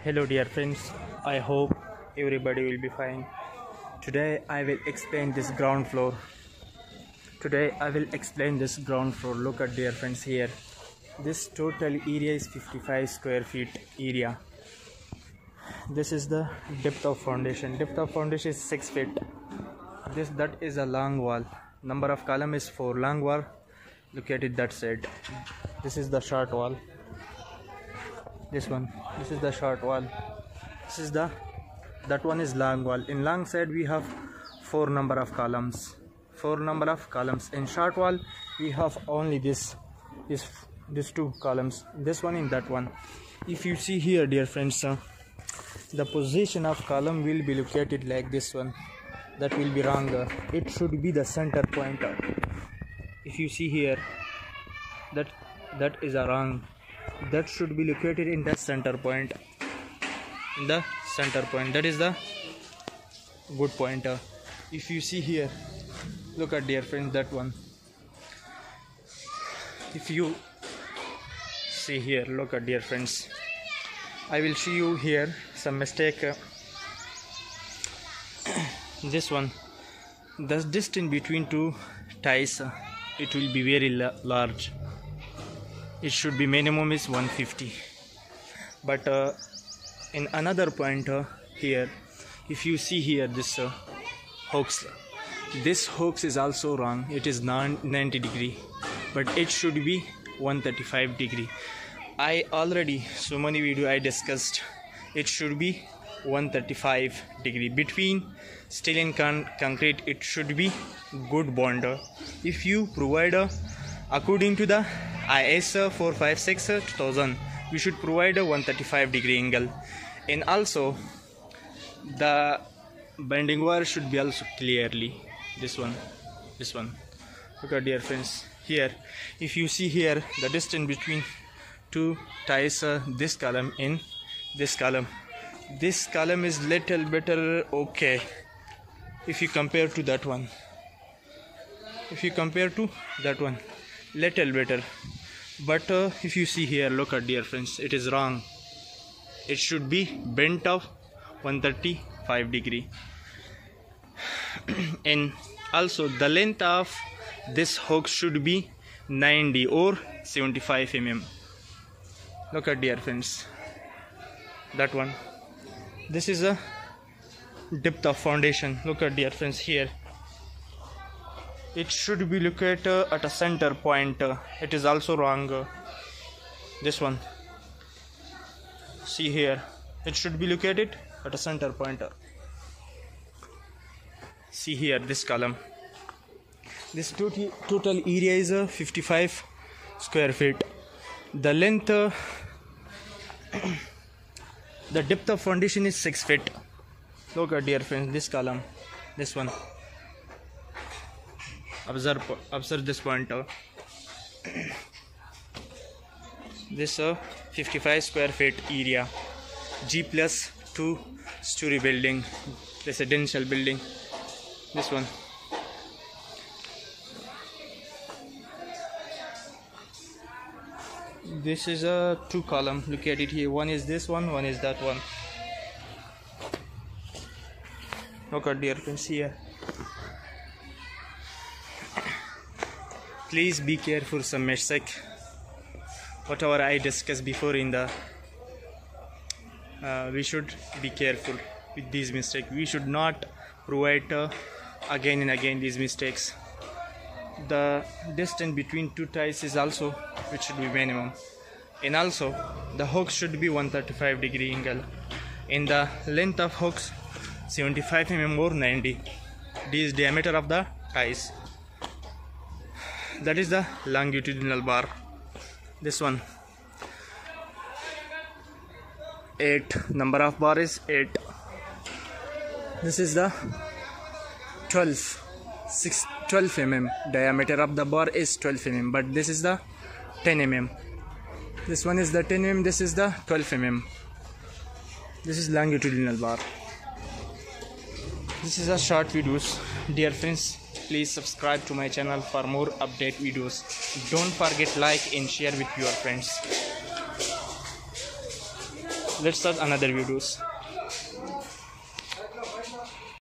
Hello dear friends, I hope everybody will be fine. Today I will explain this ground floor. Look at dear friends here. This total area is 55 square feet area. This is the depth of foundation. Depth of foundation is 6 feet. That is a long wall. Number of column is 4. Long wall. Look at it that side. This is the short wall. This is the short wall. That one is long wall. In long side we have 4 number of columns. In short wall we have only these 2 columns, this one and that one. If you see here dear friends, the position of column will be located like this one. That will be wrong. It should be the center point. If you see here, that is a wrong. That should be located in the center point. That is the good point. If you see here, look at dear friends, that one. If you see here, look at dear friends, I will show you here some mistake. This one, the distance between 2 ties, it will be very large. It should be minimum is 150. But in another point here, if you see here this hooks, this hooks is also wrong. It is 90 degree, but it should be 135 degree. I already so many video I discussed. It should be 135 degree. Between steel and concrete, it should be good bond. If you provide according to the IS 456 2000, we should provide a 135 degree angle. And also the bending wire should be also clearly this one. Look at dear friends here. If you see here, the distance between 2 ties, this column in this column is little better okay. If you compare to that one, little better. But if you see here, look at dear friends, it is wrong. It should be bent of 135 degree. And also the length of this hook should be 90 or 75 mm. Look at dear friends, that one. This is a depth of foundation. Look at dear friends here. It should be located at a center point. It is also wrong. This one, see here, it should be located at a center point. See here, this column. This total area is 55 square feet. The length, the depth of foundation is 6 feet. Look at dear friends, this column, this one. Observe this point. This 55 square feet area, G+2 story building, residential building. This one. This is a 2 column. Look at it here. One is this one is that one. Look at dear friends here. Please be careful some mistake. Whatever I discussed before in the we should be careful with these mistakes. We should not provide again and again these mistakes. The distance between 2 ties is also, which should be minimum. And also the hooks should be 135 degree angle. In the length of hooks 75 mm or 90. This is diameter of the ties. That is the longitudinal bar. This one, 8. Number of bar is 8. This is the 12 mm. Diameter of the bar is 12 mm, but this is the 10 mm. This one is the 10 mm. This is the 12 mm. This is longitudinal bar. This is a short videos. Dear friends, please subscribe to my channel for more update videos. Don't forget like and share with your friends. let's start another videos.